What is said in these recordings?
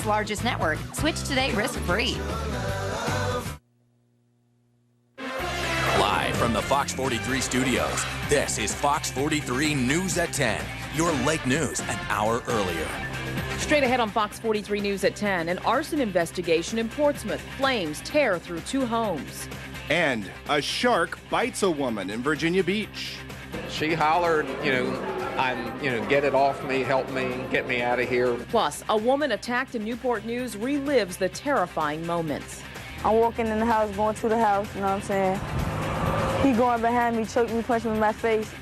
Internet's largest network. Switch today risk-free. Live from the Fox 43 studios, this is Fox 43 News at 10, your late news an hour earlier. Straight ahead on Fox 43 News at 10, an arson investigation in Portsmouth. Flames tear through 2 homes. And a shark bites a woman in Virginia Beach. She hollered, get it off me, help me, get me out of here. Plus, a woman attacked in Newport News relives the terrifying moments. I'm walking in the house, going to the house, you know what I'm saying? He going behind me, choked me, punched me in my face.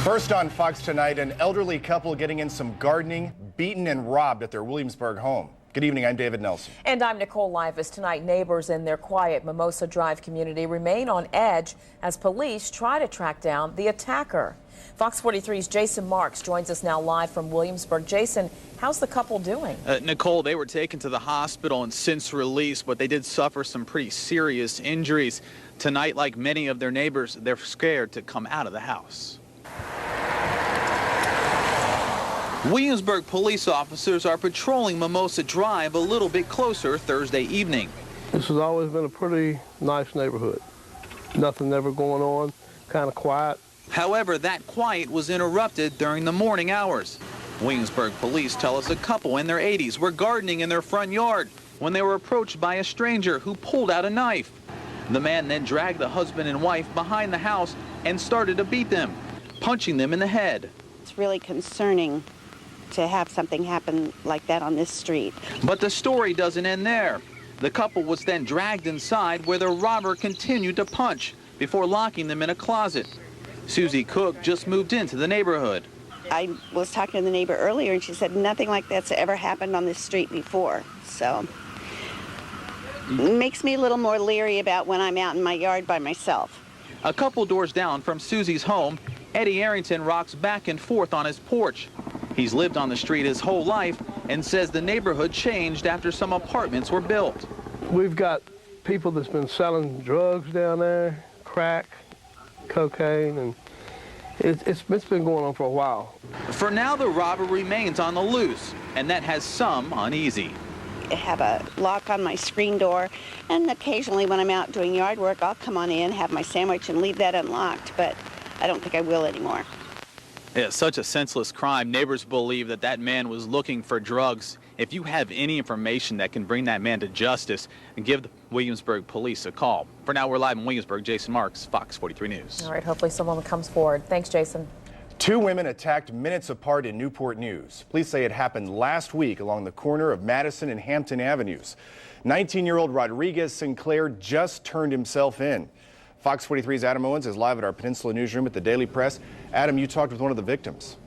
First on Fox tonight, an elderly couple getting in some gardening, beaten and robbed at their Williamsburg home. Good evening, I'm David Nelson. And I'm Nicole Livas. Tonight, neighbors in their quiet Mimosa Drive community remain on edge as police try to track down the attacker. Fox 43's Jason Marks joins us now live from Williamsburg. Jason, how's the couple doing? Nicole, they were taken to the hospital and since released, but they did suffer some pretty serious injuries. Tonight, like many of their neighbors, they're scared to come out of the house. Williamsburg police officers are patrolling Mimosa Drive a little bit closer Thursday evening. This has always been a pretty nice neighborhood. Nothing ever going on, kind of quiet. However, that quiet was interrupted during the morning hours. Williamsburg police tell us a couple in their 80s were gardening in their front yard when they were approached by a stranger who pulled out a knife. The man then dragged the husband and wife behind the house and started to beat them, punching them in the head. It's really concerning to have something happen like that on this street. But the story doesn't end there. The couple was then dragged inside where the robber continued to punch before locking them in a closet. Susie Cook just moved into the neighborhood. I was talking to the neighbor earlier and she said nothing like that's ever happened on this street before. So it makes me a little more leery about when I'm out in my yard by myself. A couple doors down from Susie's home, Eddie Arrington rocks back and forth on his porch. He's lived on the street his whole life and says the neighborhood changed after some apartments were built. We've got people that's been selling drugs down there, crack, cocaine, and it's been going on for a while. For now, the robber remains on the loose, and that has some uneasy. I have a lock on my screen door, and occasionally when I'm out doing yard work, I'll come on in, have my sandwich, and leave that unlocked, but I don't think I will anymore. Yeah, such a senseless crime. Neighbors believe that that man was looking for drugs. If you have any information that can bring that man to justice, give the Williamsburg police a call. For now, we're live in Williamsburg. Jason Marks, Fox 43 News. All right, hopefully someone comes forward. Thanks, Jason. 2 women attacked minutes apart in Newport News. Police say it happened last week along the corner of Madison and Hampton Avenues. 19-year-old Rodriguez Sinclair just turned himself in. Fox 43's Adam Owens is live at our Peninsula newsroom at the Daily Press. Adam, you talked with one of the victims.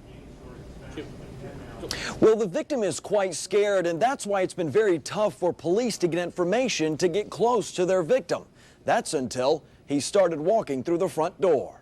Well, the victim is quite scared, and that's why it's been very tough for police to get information to get close to their victim. That's until he started walking through the front door.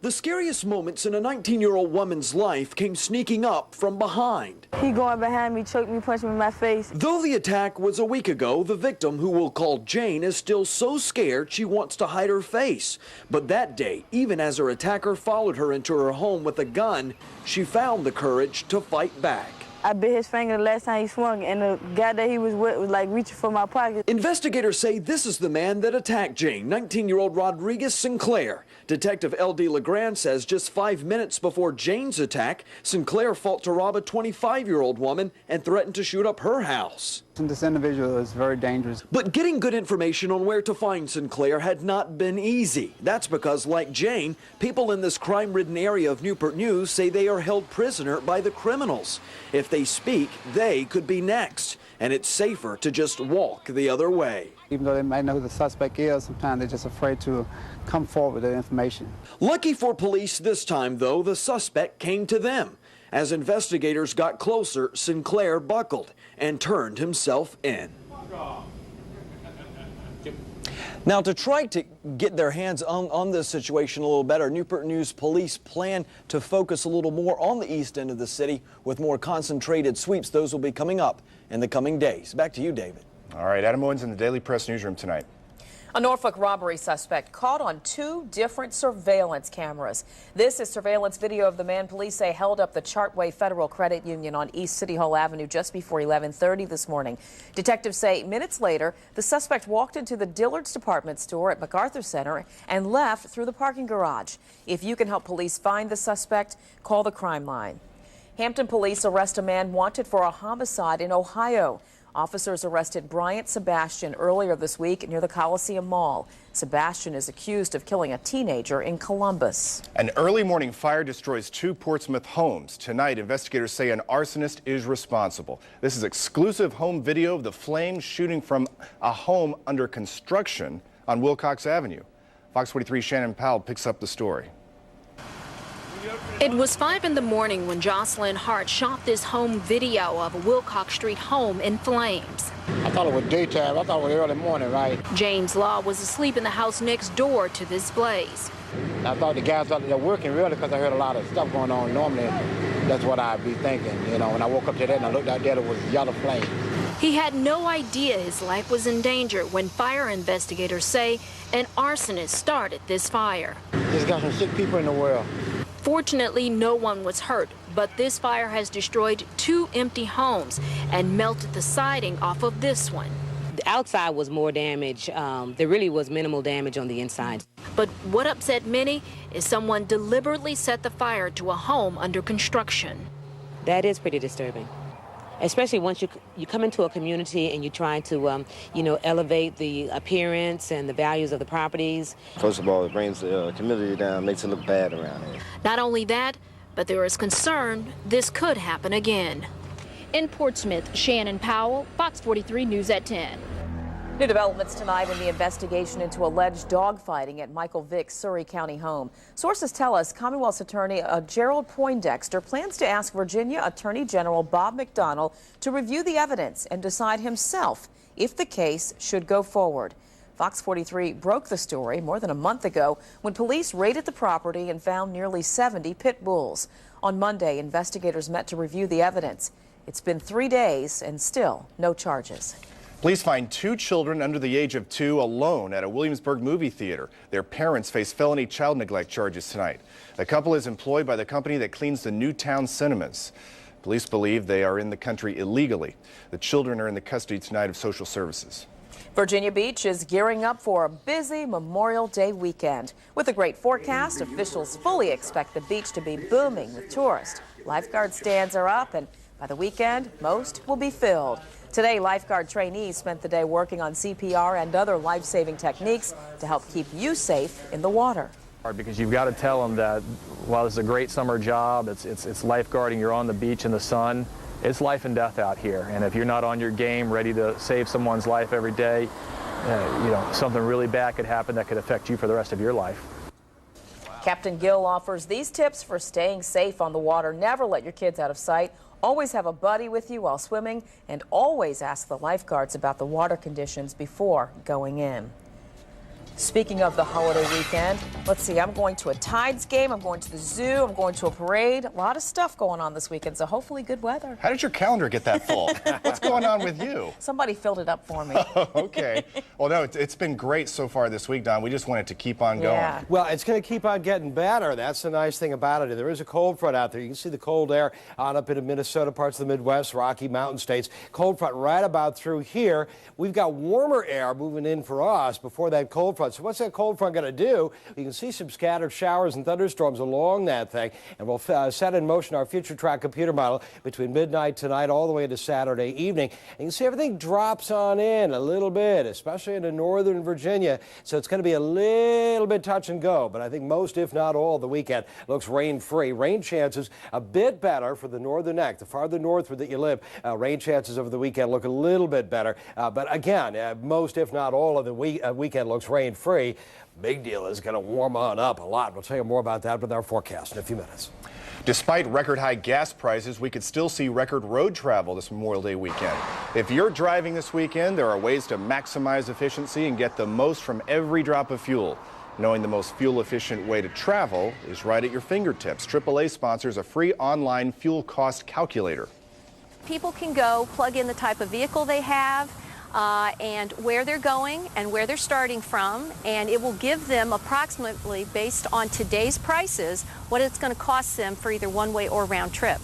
The scariest moments in a 19-year-old woman's life came sneaking up from behind. He going behind me, choked me, punched me in my face. Though the attack was a week ago, the victim, who we'll call Jane, is still so scared she wants to hide her face. But that day, even as her attacker followed her into her home with a gun, she found the courage to fight back. I bit his finger the last time he swung, and the guy that he was with was like reaching for my pocket. Investigators say this is the man that attacked Jane, 19-year-old Rodriguez Sinclair. Detective L.D. LeGrand says just 5 minutes before Jane's attack, Sinclair fought to rob a 25-year-old woman and threatened to shoot up her house. This individual is very dangerous. But getting good information on where to find Sinclair had not been easy. That's because, like Jane, people in this crime-ridden area of Newport News say they are held prisoner by the criminals. If they speak, they could be next, and it's safer to just walk the other way. Even though they might know who the suspect is, sometimes they're just afraid to come forward with the information. Lucky for police this time, though, the suspect came to them. As investigators got closer, Sinclair buckled and turned himself in. Now, to try to get their hands on this situation a little better, Newport News police plan to focus a little more on the east end of the city with more concentrated sweeps. Those will be coming up in the coming days. Back to you, David. All right, Adam Owens in the Daily Press newsroom tonight. A Norfolk robbery suspect caught on 2 different surveillance cameras. This is surveillance video of the man police say held up the Chartway Federal Credit Union on East City Hall Avenue just before 11:30 this morning. Detectives say minutes later, the suspect walked into the Dillard's department store at MacArthur Center and left through the parking garage. If you can help police find the suspect, call the crime line. Hampton police arrest a man wanted for a homicide in Ohio. Officers arrested Bryant Sebastian earlier this week near the Coliseum Mall. Sebastian is accused of killing a teenager in Columbus. An early morning fire destroys 2 Portsmouth homes. Tonight, investigators say an arsonist is responsible. This is exclusive home video of the flames shooting from a home under construction on Wilcox Avenue. Fox 43's Shannon Powell picks up the story. It was 5 in the morning when Jocelyn Hart shot this home video of a Wilcox Street home in flames. I thought it was daytime. I thought it was early morning, right? James Law was asleep in the house next door to this blaze. I thought the guys out there working really because I heard a lot of stuff going on. Normally, that's what I'd be thinking. You know, when I woke up to that and I looked out there, it was yellow flame. He had no idea his life was in danger when fire investigators say an arsonist started this fire. There's got some sick people in the world. Fortunately, no one was hurt, but this fire has destroyed 2 empty homes and melted the siding off of this one. The outside was more damage. There really was minimal damage on the inside. But what upset many is someone deliberately set the fire to a home under construction. That is pretty disturbing, especially once you come into a community and you're trying to, elevate the appearance and the values of the properties. First of all, it brings the community down, makes it look bad around here. Not only that, but there is concern this could happen again. In Portsmouth, Shannon Powell, Fox 43 News at 10. New developments tonight in the investigation into alleged dogfighting at Michael Vick's Surrey County home. Sources tell us Commonwealth's attorney Gerald Poindexter plans to ask Virginia Attorney General Bob McDonnell to review the evidence and decide himself if the case should go forward. Fox 43 broke the story more than a month ago when police raided the property and found nearly 70 pit bulls. On Monday, investigators met to review the evidence. It's been 3 days and still no charges. Police find 2 children under the age of 2 alone at a Williamsburg movie theater. Their parents face felony child neglect charges tonight. The couple is employed by the company that cleans the Newtown cinemas. Police believe they are in the country illegally. The children are in the custody tonight of social services. Virginia Beach is gearing up for a busy Memorial Day weekend. With a great forecast, officials fully expect the beach to be booming with tourists. Lifeguard stands are up, and by the weekend, most will be filled. Today, lifeguard trainees spent the day working on CPR and other life-saving techniques to help keep you safe in the water. Because you've got to tell them that while this is a great summer job, it's lifeguarding, you're on the beach in the sun, it's life and death out here. And if you're not on your game, ready to save someone's life every day, something really bad could happen that could affect you for the rest of your life. Captain Gill offers these tips for staying safe on the water. Never let your kids out of sight. Always have a buddy with you while swimming, and always ask the lifeguards about the water conditions before going in. Speaking of the holiday weekend, let's see, I'm going to a Tides game, I'm going to the zoo, I'm going to a parade. A lot of stuff going on this weekend, so hopefully good weather. How did your calendar get that full? What's going on with you? Somebody filled it up for me. Okay. Well, no, it's been great so far this week, Don. We just want it to keep on going. Yeah. Well, it's going to keep on getting better. That's the nice thing about it. There is a cold front out there. You can see the cold air on up into Minnesota, parts of the Midwest, Rocky Mountain states. Cold front right about through here. We've got warmer air moving in for us before that cold front. So what's that cold front going to do? You can see some scattered showers and thunderstorms along that thing, and we'll set in motion our future track computer model between midnight tonight all the way to Saturday evening. And you can see everything drops on in a little bit, especially into northern Virginia. So it's going to be a little bit touch and go, but I think most, if not all, the weekend looks rain-free. Rain chances a bit better for the northern neck. The farther northward that you live, rain chances over the weekend look a little bit better. But again, most, if not all, of the weekend looks rain-free. Big deal is going to warm on up a lot. We'll tell you more about that with our forecast in a few minutes. Despite record high gas prices, we could still see record road travel this Memorial Day weekend. If you're driving this weekend, there are ways to maximize efficiency and get the most from every drop of fuel. Knowing the most fuel-efficient way to travel is right at your fingertips. AAA sponsors a free online fuel cost calculator. People can go plug in the type of vehicle they have, and where they're going and where they're starting from, and it will give them approximately, based on today's prices, what it's going to cost them for either one-way or round trip.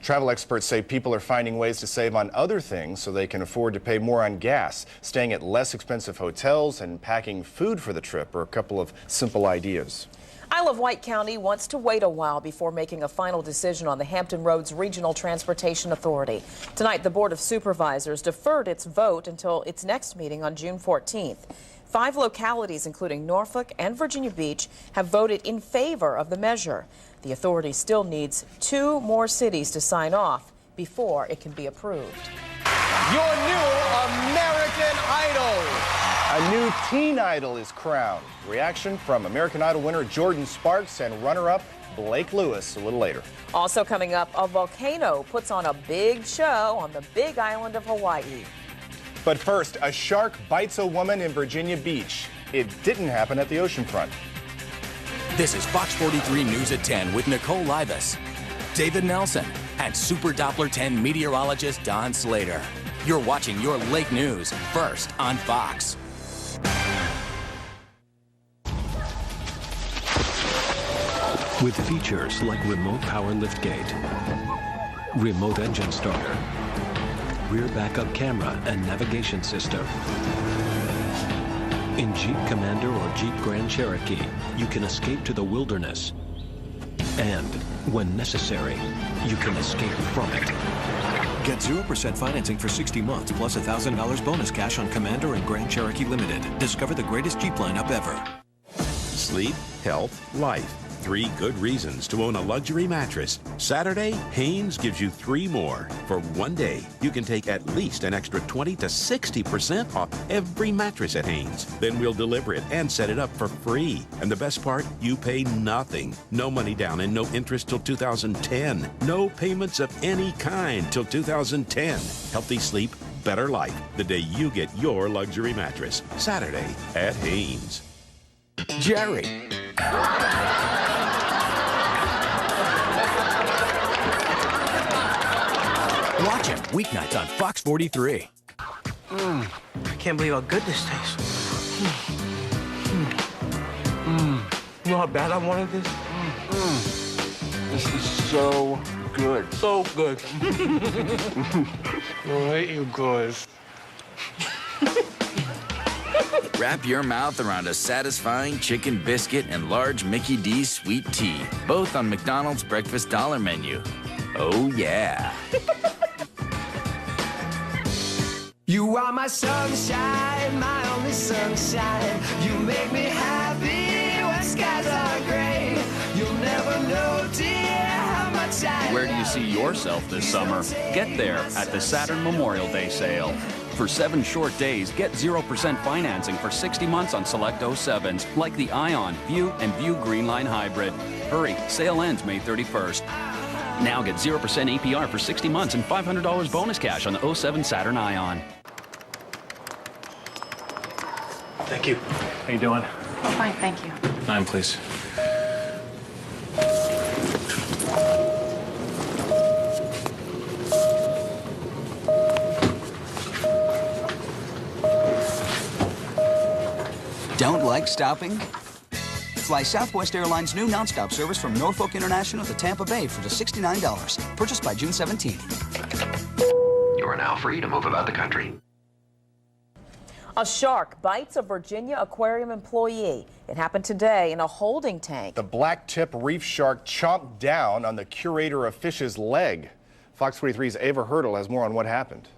Travel experts say people are finding ways to save on other things so they can afford to pay more on gas. Staying at less expensive hotels and packing food for the trip are a couple of simple ideas. Isle of Wight County wants to wait a while before making a final decision on the Hampton Roads Regional Transportation Authority. Tonight, the Board of Supervisors deferred its vote until its next meeting on June 14th. 5 localities, including Norfolk and Virginia Beach, have voted in favor of the measure. The authority still needs 2 more cities to sign off before it can be approved. Your new American Idol. A new teen idol is crowned. Reaction from American Idol winner Jordan Sparks and runner-up Blake Lewis a little later. Also coming up, a volcano puts on a big show on the big island of Hawaii. But first, a shark bites a woman in Virginia Beach. It didn't happen at the oceanfront. This is Fox 43 News at 10 with Nicole Livas, David Nelson, and Super Doppler 10 meteorologist Don Slater. You're watching your lake news first on Fox. With features like remote power liftgate, remote engine starter, rear backup camera and navigation system. In Jeep Commander or Jeep Grand Cherokee, you can escape to the wilderness. And, when necessary, you can escape from it. Get 0% financing for 60 months plus $1,000 bonus cash on Commander and Grand Cherokee Limited. Discover the greatest Jeep lineup ever. Sleep, health, life. 3 good reasons to own a luxury mattress. Saturday, Hanes gives you 3 more. For one day, you can take at least an extra 20 to 60% off every mattress at Hanes. Then we'll deliver it and set it up for free. And the best part, you pay nothing. No money down and no interest till 2010. No payments of any kind till 2010. Healthy sleep, better life. The day you get your luxury mattress. Saturday at Hanes. Jerry. Watch him weeknights on Fox 43. I can't believe how good this tastes. You know how bad I wanted this? This is so good. So good. I hate you guys. Wrap your mouth around a satisfying chicken biscuit and large Mickey D's sweet tea, both on McDonald's breakfast dollar menu. Oh, yeah. You are my sunshine, my only sunshine. You make me happy when skies are gray. You'll never know, dear, how much I Where do you see yourself this summer? Get there at the Saturn Memorial Day sale. For 7 short days, get 0% financing for 60 months on select 07s, like the Ion, View, and View Greenline Hybrid. Hurry, sale ends May 31st. Now get 0% APR for 60 months and $500 bonus cash on the 07 Saturn Ion. Thank you. How you doing? Oh, fine, thank you. 9, please. Don't like stopping? Fly Southwest Airlines' new nonstop service from Norfolk International to Tampa Bay for just $69. Purchased by June 17th. You are now free to move about the country. A shark bites a Virginia aquarium employee. It happened today in a holding tank. The black-tip reef shark chomped down on the curator of fish's leg. Fox 43's Ava Hurdle has more on what happened.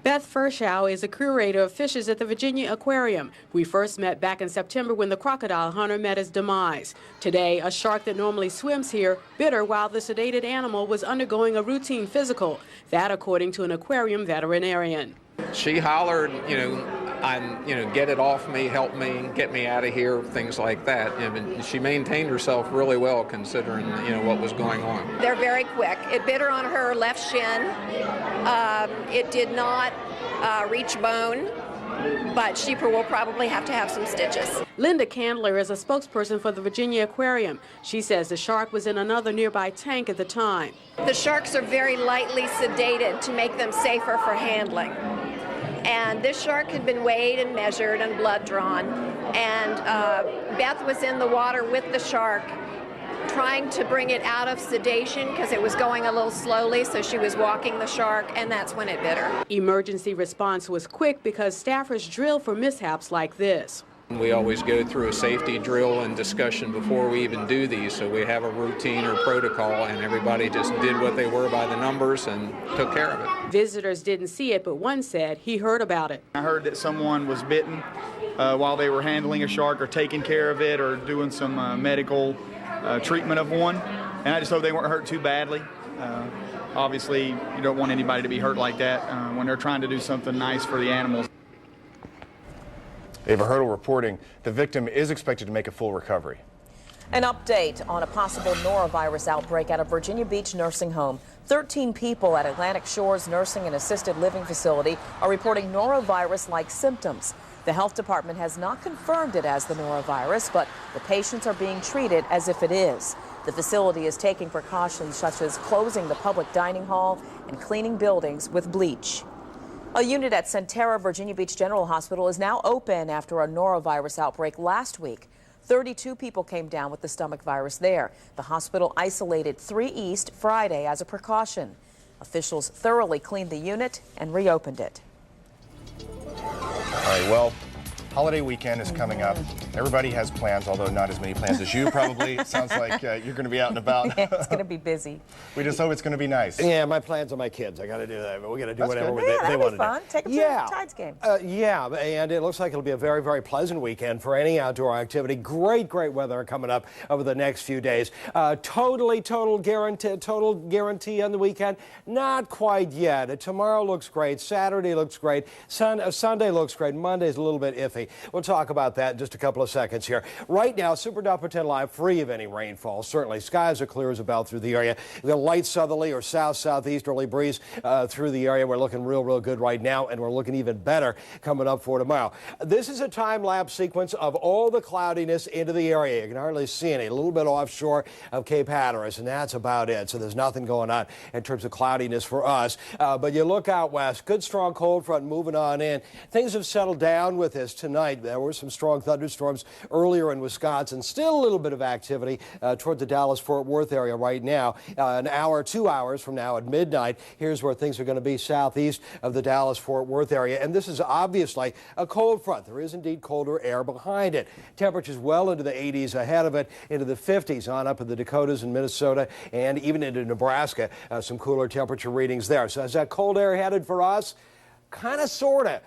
Beth Furshow is a curator of fishes at the Virginia Aquarium. We first met back in September when the crocodile hunter met his demise. Today, a shark that normally swims here bit her while the sedated animal was undergoing a routine physical. That according to an aquarium veterinarian. She hollered, get it off me, help me, get me out of here, things like that. And she maintained herself really well considering, what was going on. They're very quick. It bit her on her left shin. It did not reach bone. but she will probably have to have some stitches. Linda Candler is a spokesperson for the Virginia Aquarium. She says the shark was in another nearby tank at the time. The sharks are very lightly sedated to make them safer for handling. And this shark had been weighed and measured and blood drawn. And Beth was in the water with the shark, trying to bring it out of sedation because it was going a little slowly, so she was walking the shark, and that's when it bit her. Emergency response was quick because staffers drill for mishaps like this. We always go through a safety drill and discussion before we even do these, so we have a routine or protocol, and everybody just did what they were by the numbers and took care of it. Visitors didn't see it, but one said he heard about it. I heard that someone was bitten while they were handling a shark or taking care of it or doing some medical treatment of one, and I just hope they weren't hurt too badly. Obviously, you don't want anybody to be hurt like that when they're trying to do something nice for the animals. Ava Hurdle reporting the victim is expected to make a full recovery. An update on a possible norovirus outbreak at a Virginia Beach nursing home. 13 people at Atlantic Shores Nursing and Assisted Living Facility are reporting norovirus-like symptoms. The health department has not confirmed it as the norovirus, but the patients are being treated as if it is. The facility is taking precautions such as closing the public dining hall and cleaning buildings with bleach. A unit at Centera Virginia Beach General Hospital is now open after a norovirus outbreak last week. 32 people came down with the stomach virus there. The hospital isolated 3 East Friday as a precaution. Officials thoroughly cleaned the unit and reopened it. All right, well, holiday weekend is coming up. Everybody has plans, although not as many plans as you probably. It sounds like you're going to be out and about. Yeah, it's going to be busy. We just hope it's going to be nice. Yeah, my plans are my kids. I got to do that. But we got to do whatever they want to do. Fun. Take them to the Tides game. Yeah, and it looks like it'll be a very, very pleasant weekend for any outdoor activity. Great weather coming up over the next few days. Total guarantee on the weekend? Not quite yet. Tomorrow looks great. Saturday looks great. Sunday looks great. Monday's a little bit iffy. We'll talk about that in just a couple of seconds here. Right now, Super Doppler 10 Live, free of any rainfall. Certainly, skies are clear as a bell through the area. The light southerly or southeasterly breeze through the area. We're looking real good right now, and we're looking even better coming up for tomorrow. This is a time-lapse sequence of all the cloudiness into the area. You can hardly see any. A little bit offshore of Cape Hatteras, and that's about it. So there's nothing going on in terms of cloudiness for us. But you look out west, good strong cold front moving on in. Things have settled down with this tonight. There were some strong thunderstorms earlier in Wisconsin. Still a little bit of activity toward the Dallas-Fort Worth area right now. An hour, 2 hours from now at midnight, here's where things are going to be southeast of the Dallas-Fort Worth area. And this is obviously a cold front. There is indeed colder air behind it. Temperatures well into the 80s ahead of it, into the 50s on up in the Dakotas and Minnesota and even into Nebraska. Some cooler temperature readings there. So is that cold air headed for us? Kind of, sort of.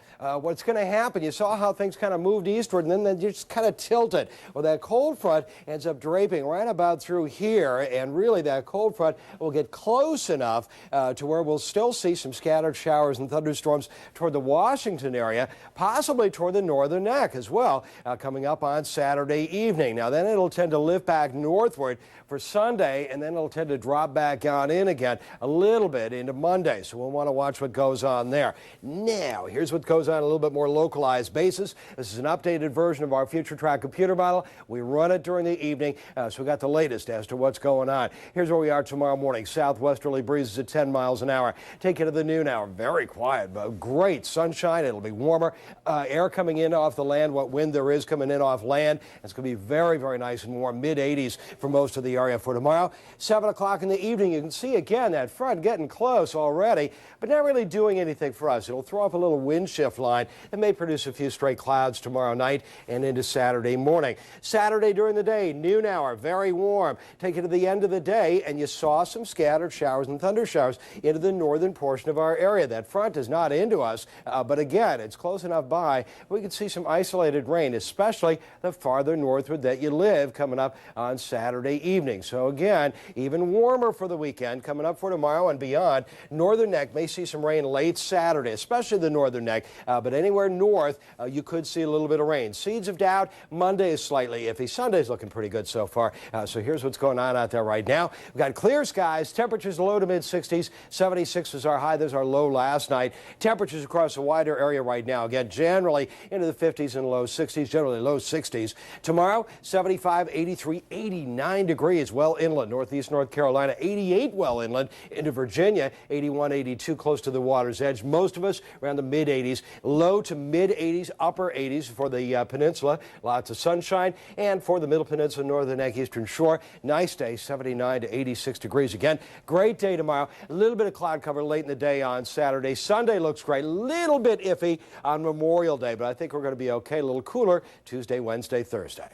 What's going to happen, you saw how things kind of moved eastward and then they just kind of tilted. Well, that cold front ends up draping right about through here, and really that cold front will get close enough to where we'll still see some scattered showers and thunderstorms toward the Washington area, possibly toward the northern neck as well, coming up on Saturday evening. Now then it'll tend to lift back northward for Sunday, and then it'll tend to drop back on in again a little bit into Monday. So we'll want to watch what goes on there. Now, here's what goes on a little bit more localized basis. This is an updated version of our Future Track computer model. We run it during the evening, so we got the latest as to what's going on. Here's where we are tomorrow morning. Southwesterly breezes at 10 miles an hour. Take you to the noon hour. Very quiet, but great sunshine. It'll be warmer. Air coming in off the land, what wind there is coming in off land. It's going to be very nice and warm. Mid-80s for most of the area for tomorrow. 7 o'clock in the evening, you can see again that front getting close already, but not really doing anything for us. It'll throw up a little wind shift line and may produce a few stray clouds tomorrow night and into Saturday morning. Saturday during the day, noon hour, very warm. Take you to the end of the day, and you saw some scattered showers and thunder showers into the northern portion of our area. That front is not into us, but again, it's close enough by. We could see some isolated rain, especially the farther northward that you live coming up on Saturday evening. So again, even warmer for the weekend coming up for tomorrow and beyond. Northern neck may see some rain late Saturday, especially especially the northern neck, but anywhere north, you could see a little bit of rain. Seeds of doubt. Monday is slightly iffy. Sunday's looking pretty good so far. So here's what's going on out there right now. We've got clear skies, temperatures low to mid-60s. 76 was our high. There's our low last night. Temperatures across a wider area right now. Again, generally into the 50s and low 60s, generally low 60s. Tomorrow, 75, 83, 89 degrees well inland. Northeast North Carolina, 88 well inland. Into Virginia, 81, 82 close to the water's edge. Most of us around the mid-80s. Low to mid-80s, upper 80s for the peninsula. Lots of sunshine. And for the Middle Peninsula, Northern Neck, Eastern Shore, nice day, 79 to 86 degrees. Again, great day tomorrow. A little bit of cloud cover late in the day on Saturday. Sunday looks great. A little bit iffy on Memorial Day, but I think we're going to be okay. A little cooler Tuesday, Wednesday, Thursday.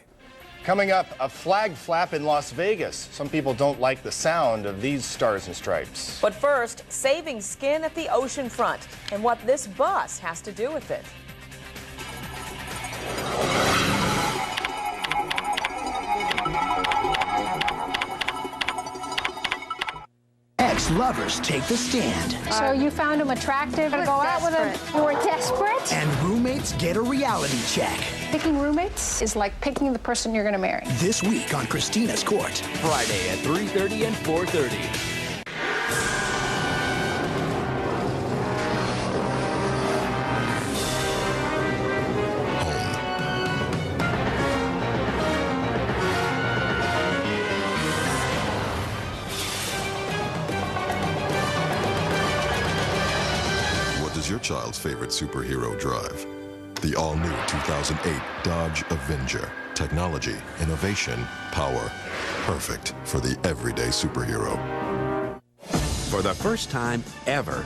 Coming up, a flag flap in Las Vegas. Some people don't like the sound of these stars and stripes. But first, saving skin at the ocean front and what this bus has to do with it. Ex-lovers take the stand. So you found him attractive to go out with him? You were desperate? And roommates get a reality check. Picking roommates is like picking the person you're going to marry. This week on Christina's Court. Friday at 3:30 and 4:30. Your child's favorite superhero drive. The all-new 2008 Dodge Avenger. Technology, innovation, power. Perfect for the everyday superhero. For the first time ever,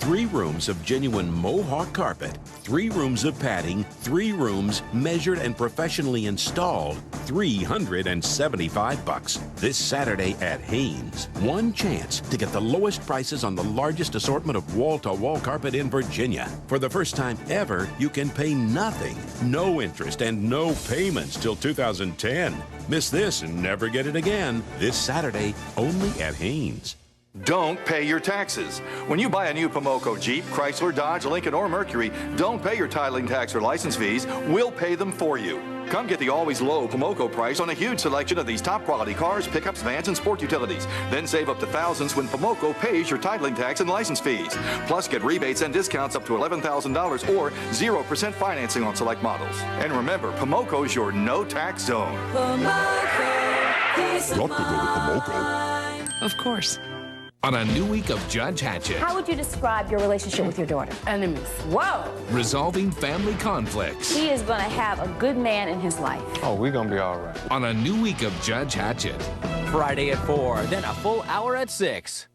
3 rooms of genuine Mohawk carpet, 3 rooms of padding, 3 rooms measured and professionally installed, $375 this Saturday at Haynes. One chance to get the lowest prices on the largest assortment of wall-to-wall carpet in Virginia. For the first time ever, you can pay nothing, no interest, and no payments till 2010. Miss this and never get it again. This Saturday, only at Haynes. Don't pay your taxes. When you buy a new Pomoco Jeep, Chrysler, Dodge, Lincoln, or Mercury, don't pay your titling tax or license fees. We'll pay them for you. Come get the always low Pomoco price on a huge selection of these top quality cars, pickups, vans, and sport utilities. Then save up to thousands when Pomoco pays your titling tax and license fees. Plus, get rebates and discounts up to $11,000 or 0% financing on select models. And remember, Pomoco's your no-tax zone. Got to go with Pomoco. Of course. On a new week of Judge Hatchet. How would you describe your relationship with your daughter? Enemies. Whoa! Resolving family conflicts. He is going to have a good man in his life. Oh, we're going to be all right. On a new week of Judge Hatchet. Friday at 4, then a full hour at 6.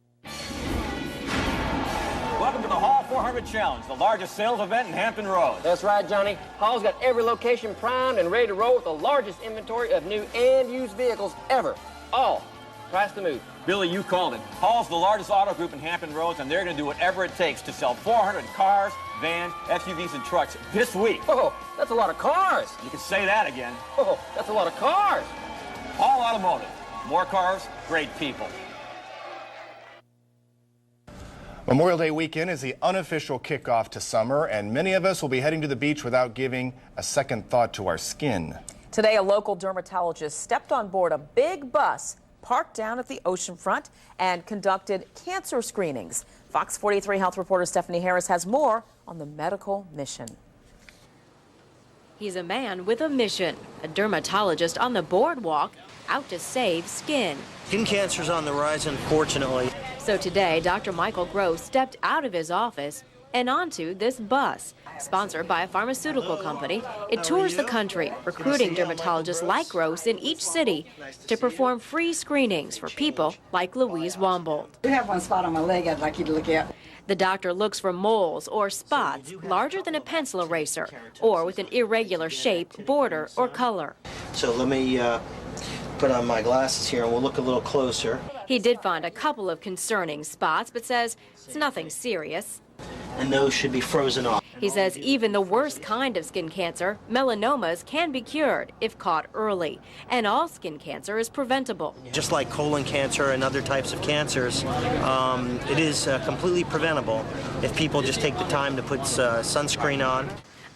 Welcome to the Hall 400 Challenge, the largest sales event in Hampton Roads. That's right, Johnny. Hall's got every location primed and ready to roll with the largest inventory of new and used vehicles ever. All price to move. Billy, you called it. Hall's the largest auto group in Hampton Roads, and they're going to do whatever it takes to sell 400 cars, vans, SUVs, and trucks this week. Oh, that's a lot of cars. You can say that again. Oh, that's a lot of cars. Hall Automotive. More cars, great people. Memorial Day weekend is the unofficial kickoff to summer, and many of us will be heading to the beach without giving a second thought to our skin. Today, a local dermatologist stepped on board a big bus parked down at the oceanfront and conducted cancer screenings. Fox 43 health reporter Stephanie Harris has more on the medical mission. He's a man with a mission, a dermatologist on the boardwalk, out to save skin. Skin cancer's on the rise, unfortunately. So today, Dr. Michael Gross stepped out of his office and onto this bus. Sponsored by a pharmaceutical company, it tours the country, recruiting dermatologists like Gross in each city to perform free screenings for people like Louise Wombold. I have one spot on my leg I'd like you to look at. The doctor looks for moles or spots larger than a pencil eraser or with an irregular shape, border, or color. So let me put on my glasses here and we'll look a little closer. He did find a couple of concerning spots, but says it's nothing serious. and those should be frozen off. He says even the worst kind of skin cancer, melanomas, can be cured if caught early. And all skin cancer is preventable. Just like colon cancer and other types of cancers, it is completely preventable if people just take the time to put sunscreen on.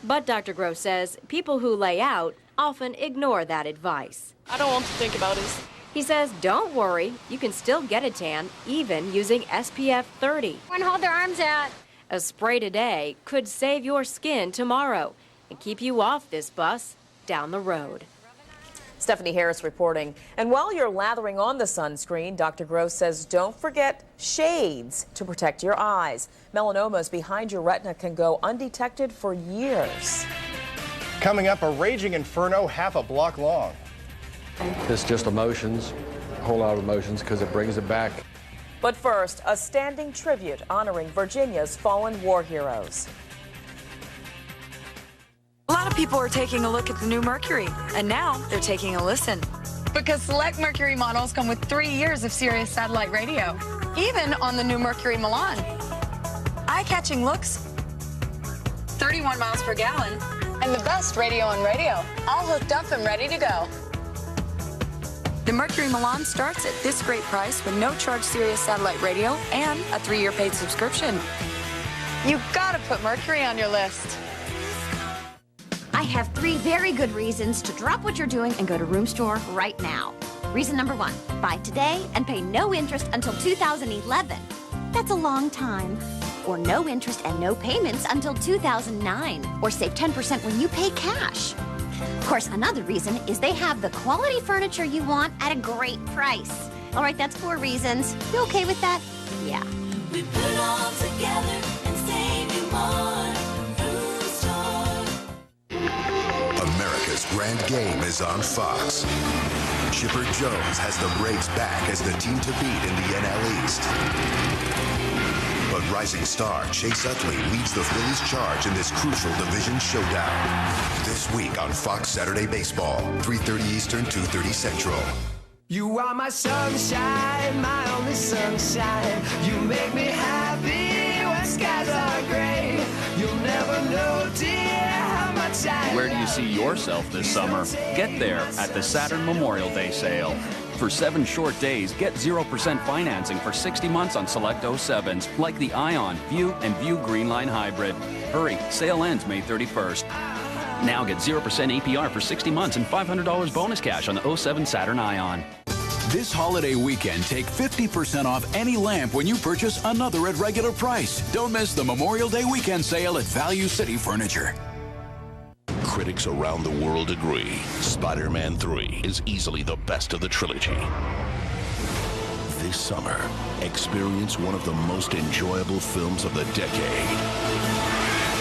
But Dr. Gross says people who lay out often ignore that advice. I don't want to think about it. He says, don't worry, you can still get a tan, even using SPF 30. Everyone hold their arms out. A spray today could save your skin tomorrow and keep you off this bus down the road. Stephanie Harris reporting. And while you're lathering on the sunscreen, Dr. Gross says don't forget shades to protect your eyes. Melanomas behind your retina can go undetected for years. Coming up, a raging inferno half a block long. It's just emotions, a whole lot of emotions, because it brings it back. But first, a standing tribute honoring Virginia's fallen war heroes. A lot of people are taking a look at the new Mercury, and now they're taking a listen. Because select Mercury models come with 3 years of Sirius satellite radio, even on the new Mercury Milan. Eye-catching looks, 31 miles per gallon, and the best radio on radio, all hooked up and ready to go. The Mercury Milan starts at this great price with no charge Sirius satellite radio and a 3-year paid subscription. You've got to put Mercury on your list. I have 3 very good reasons to drop what you're doing and go to Room Store right now. Reason number 1, buy today and pay no interest until 2011. That's a long time. Or no interest and no payments until 2009. Or save 10% when you pay cash. Of course, another reason is they have the quality furniture you want at a great price. All right, that's 4 reasons. You okay with that? Yeah. We put it all together and save you more. Room Store. America's grand game is on Fox. Chipper Jones has the Braves back as the team to beat in the NL East. But rising star Chase Utley leads the Phillies charge in this crucial division showdown. This week on Fox Saturday Baseball, 3:30 Eastern, 2:30 Central. You are my sunshine, my only sunshine. You make me happy when skies are gray. You'll never know, dear, how much I Where do you see yourself this summer? Get there at the Saturn Memorial Day sale. For 7 short days, get 0% financing for 60 months on select 07s, like the Ion, View, and View Greenline Hybrid. Hurry, sale ends May 31st. Now get 0% APR for 60 months and $500 bonus cash on the 07 Saturn Ion. This holiday weekend, take 50% off any lamp when you purchase another at regular price. Don't miss the Memorial Day weekend sale at Value City Furniture. Critics around the world agree Spider-Man 3 is easily the best of the trilogy. This summer, experience one of the most enjoyable films of the decade.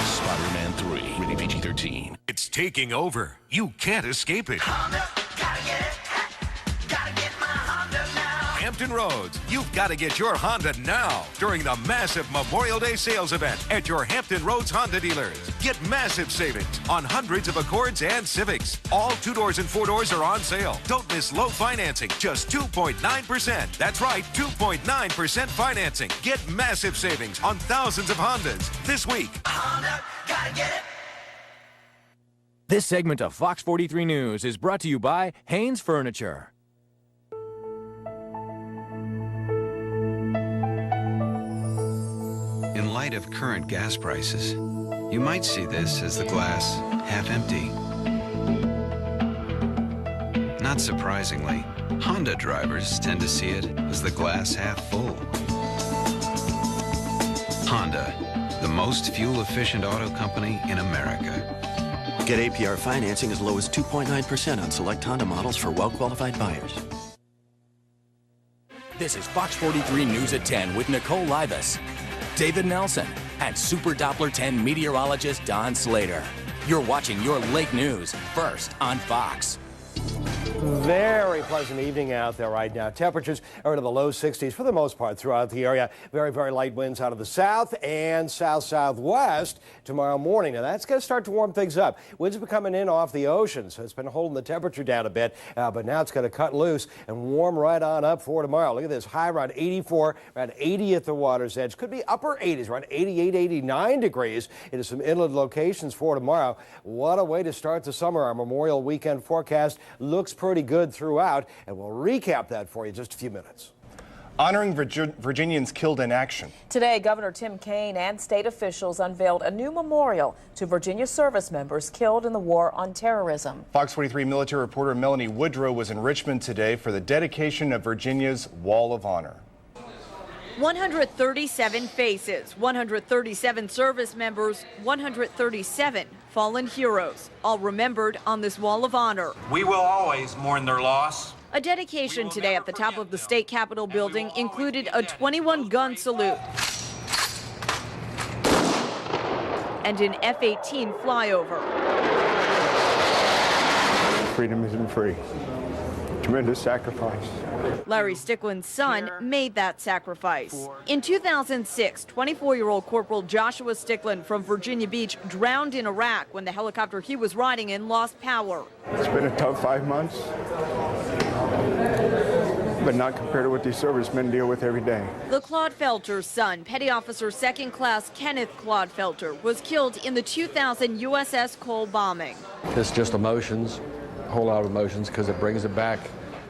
Spider-Man 3, rated PG-13. It's taking over. You can't escape it. Honda, gotta get it. Gotta get my Honda now. Hampton Roads, you've got to get your Honda now during the massive Memorial Day sales event at your Hampton Roads Honda dealers. Get massive savings on hundreds of Accords and Civics. All 2-doors and 4-doors are on sale. Don't miss low financing, just 2.9%. That's right, 2.9% financing. Get massive savings on thousands of Hondas this week. Honda, gotta get it. This segment of Fox 43 News is brought to you by Haynes Furniture. In light of current gas prices, you might see this as the glass half empty. Not surprisingly, Honda drivers tend to see it as the glass half full. Honda, the most fuel-efficient auto company in America. Get APR financing as low as 2.9% on select Honda models for well-qualified buyers. This is Fox 43 News at 10 with Nicole Livas, David Nelson, and Super Doppler 10 meteorologist Don Slater. You're watching your late news first on Fox. Very pleasant evening out there right now. Temperatures are into the low 60s for the most part throughout the area. Very, very light winds out of the south and south-southwest tomorrow morning. Now, that's going to start to warm things up. Winds have been coming in off the ocean, so it's been holding the temperature down a bit. But now it's going to cut loose and warm right on up for tomorrow. Look at this, high around 84, around 80 at the water's edge. Could be upper 80s, around 88, 89 degrees into some inland locations for tomorrow. What a way to start the summer. Our Memorial Weekend forecast looks pretty good throughout, and we'll recap that for you in just a few minutes. Honoring Virginians killed in action. Today, Governor Tim Kaine and state officials unveiled a new memorial to Virginia service members killed in the war on terrorism. Fox 43 military reporter Melanie Woodrow was in Richmond today for the dedication of Virginia's Wall of Honor. 137 faces, 137 service members, 137 fallen heroes, all remembered on this Wall of Honor. We will always mourn their loss. A dedication today at the top of the state capitol building included a 21-gun salute and an F-18 flyover. Freedom isn't free. Tremendous sacrifice. Larry Stickland's son made that sacrifice. In 2006, 24-year-old Corporal Joshua Stickland from Virginia Beach drowned in Iraq when the helicopter he was riding in lost power. It's been a tough 5 months, but not compared to what these servicemen deal with every day. The Clodfelter's son, Petty Officer 2nd Class Kenneth Clodfelter, was killed in the 2000 USS Cole bombing. It's just emotions, a whole lot of emotions, because it brings it back.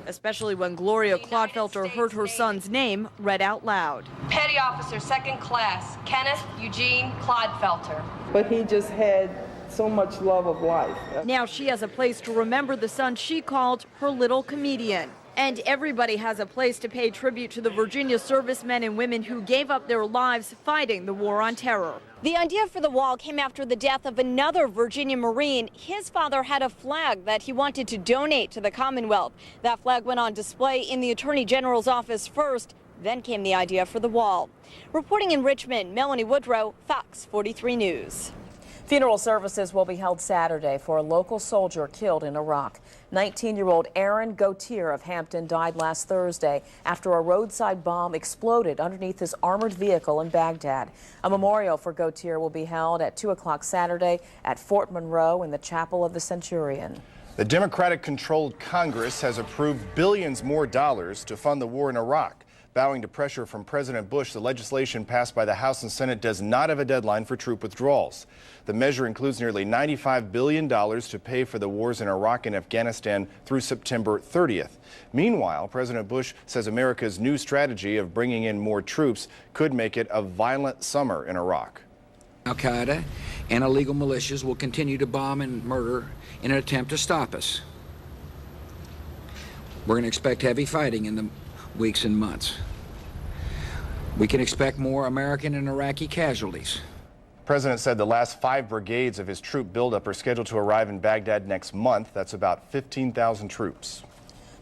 Especially when Gloria Clodfelter heard her son's name read out loud. Petty Officer 2nd Class Kenneth Eugene Clodfelter. But he just had so much love of life. Now she has a place to remember the son she called her little comedian. And everybody has a place to pay tribute to the Virginia servicemen and women who gave up their lives fighting the war on terror. The idea for the wall came after the death of another Virginia Marine. His father had a flag that he wanted to donate to the Commonwealth. That flag went on display in the Attorney General's office first, then came the idea for the wall. Reporting in Richmond, Melanie Woodrow, Fox 43 News. Funeral services will be held Saturday for a local soldier killed in Iraq. 19-year-old Aaron Gautier of Hampton died last Thursday after a roadside bomb exploded underneath his armored vehicle in Baghdad. A memorial for Gautier will be held at 2 o'clock Saturday at Fort Monroe in the Chapel of the Centurion. The Democratic-controlled Congress has approved billions more dollars to fund the war in Iraq. Bowing to pressure from President Bush, the legislation passed by the House and Senate does not have a deadline for troop withdrawals. The measure includes nearly $95 billion to pay for the wars in Iraq and Afghanistan through September 30th. Meanwhile, President Bush says America's new strategy of bringing in more troops could make it a violent summer in Iraq. Al-Qaeda and illegal militias will continue to bomb and murder in an attempt to stop us. We're going to expect heavy fighting in the weeks and months. We can expect more American and Iraqi casualties. The president said the last 5 brigades of his troop buildup are scheduled to arrive in Baghdad next month. That's about 15,000 troops.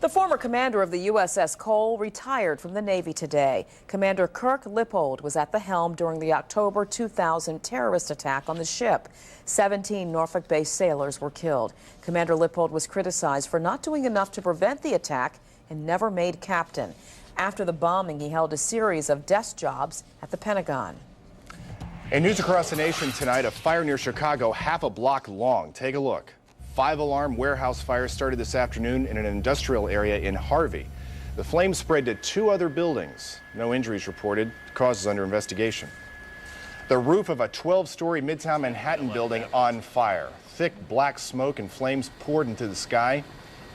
The former commander of the USS Cole retired from the Navy today. Commander Kirk Lippold was at the helm during the October 2000 terrorist attack on the ship. 17 Norfolk-based sailors were killed. Commander Lippold was criticized for not doing enough to prevent the attack and never made captain. After the bombing, he held a series of desk jobs at the Pentagon. In news across the nation tonight, a fire near Chicago half a block long. Take a look. 5-alarm warehouse fire started this afternoon in an industrial area in Harvey. The flames spread to 2 other buildings. No injuries reported. The cause is under investigation. The roof of a 12-story Midtown Manhattan building on fire. Thick black smoke and flames poured into the sky.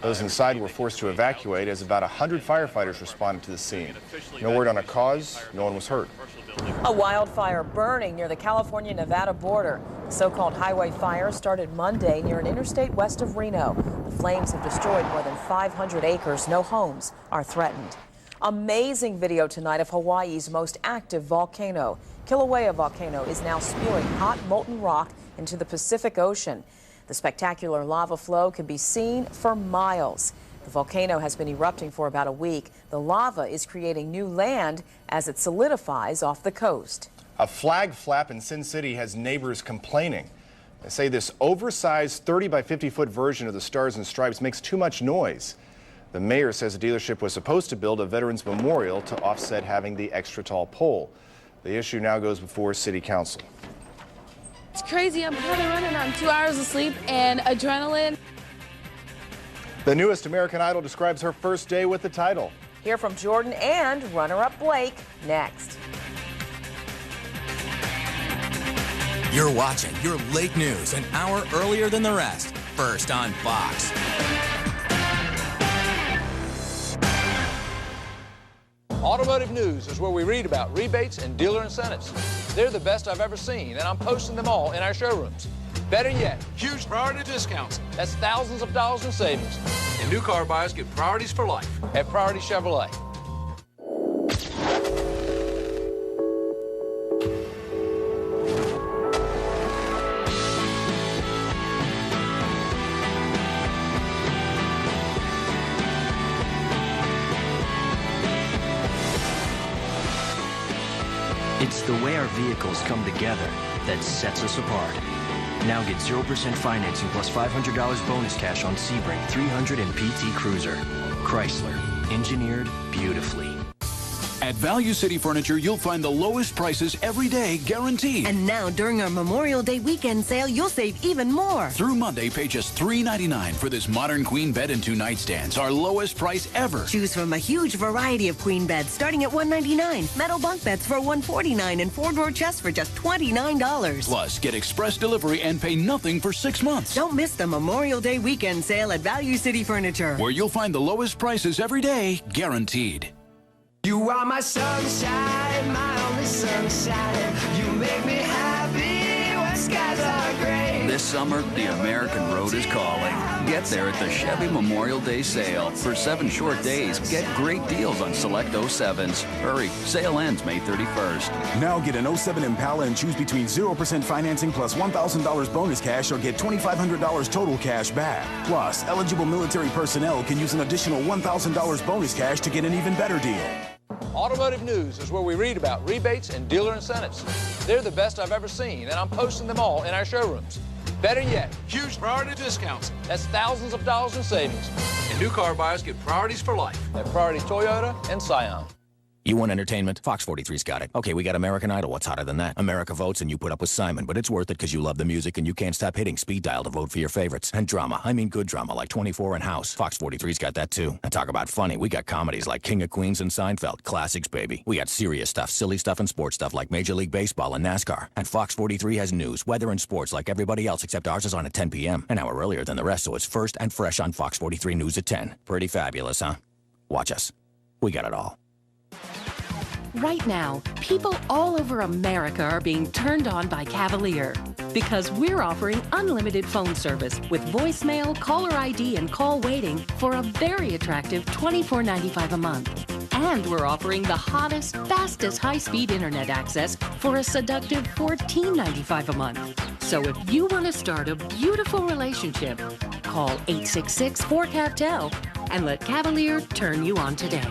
Those inside were forced to evacuate as about 100 firefighters responded to the scene. No word on a cause. No one was hurt. A wildfire burning near the California-Nevada border. The so-called highway fire started Monday near an interstate west of Reno. The flames have destroyed more than 500 acres. No homes are threatened. Amazing video tonight of Hawaii's most active volcano. Kilauea volcano is now spewing hot molten rock into the Pacific Ocean. The spectacular lava flow can be seen for miles. The volcano has been erupting for about a week. The lava is creating new land as it solidifies off the coast. A flag flap in Sin City has neighbors complaining. They say this oversized 30 by 50 foot version of the Stars and Stripes makes too much noise. The mayor says the dealership was supposed to build a veterans memorial to offset having the extra tall pole. The issue now goes before City Council. It's crazy. I'm kind of running on 2 hours of sleep and adrenaline. The newest American Idol describes her first day with the title. Hear from Jordan and runner-up Blake next. You're watching your late news an hour earlier than the rest. First on Fox. Automotive news is where we read about rebates and dealer incentives. They're the best I've ever seen, and I'm posting them all in our showrooms. Better yet, huge priority discounts. That's thousands of dollars in savings. And new car buyers get priorities for life at Priority Chevrolet. It's the way our vehicles come together that sets us apart. Now get 0% financing plus $500 bonus cash on Sebring 300 and PT Cruiser. Chrysler, engineered beautifully. At Value City Furniture, you'll find the lowest prices every day, guaranteed. And now, during our Memorial Day weekend sale, you'll save even more. Through Monday, pay just $3.99 for this modern queen bed and 2 nightstands, our lowest price ever. Choose from a huge variety of queen beds starting at $199, metal bunk beds for $149, and 4-drawer chests for just $29. Plus, get express delivery and pay nothing for 6 months. Don't miss the Memorial Day weekend sale at Value City Furniture, where you'll find the lowest prices every day, guaranteed. You are my sunshine, my only sunshine. You make me happy when skies are gray. This summer, the American road is calling. Get there at the Chevy Memorial Day sale. For 7 short days, get great deals on select 07s. Hurry, sale ends May 31st. Now get an 07 Impala and choose between 0% financing plus $1,000 bonus cash or get $2,500 total cash back. Plus, eligible military personnel can use an additional $1,000 bonus cash to get an even better deal. Automotive news is where we read about rebates and dealer incentives. They're the best I've ever seen, and I'm posting them all in our showrooms. Better yet, huge priority discounts. That's thousands of dollars in savings. And new car buyers get priorities for life at Priority Toyota and Scion. You want entertainment? Fox 43's got it. Okay, we got American Idol. What's hotter than that? America votes and you put up with Simon, but it's worth it because you love the music and you can't stop hitting speed dial to vote for your favorites. And drama. I mean good drama like 24 and House. Fox 43's got that too. And talk about funny. We got comedies like King of Queens and Seinfeld. Classics, baby. We got serious stuff, silly stuff, and sports stuff like Major League Baseball and NASCAR. And Fox 43 has news, weather, and sports like everybody else except ours is on at 10 p.m. an hour earlier than the rest, so it's first and fresh on Fox 43 News at 10. Pretty fabulous, huh? Watch us. We got it all. Right now, people all over America are being turned on by Cavalier because we're offering unlimited phone service with voicemail, caller ID, and call waiting for a very attractive $24.95 a month. And we're offering the hottest, fastest high-speed internet access for a seductive $14.95 a month. So if you want to start a beautiful relationship, call 866-4CAVTEL and let Cavalier turn you on today.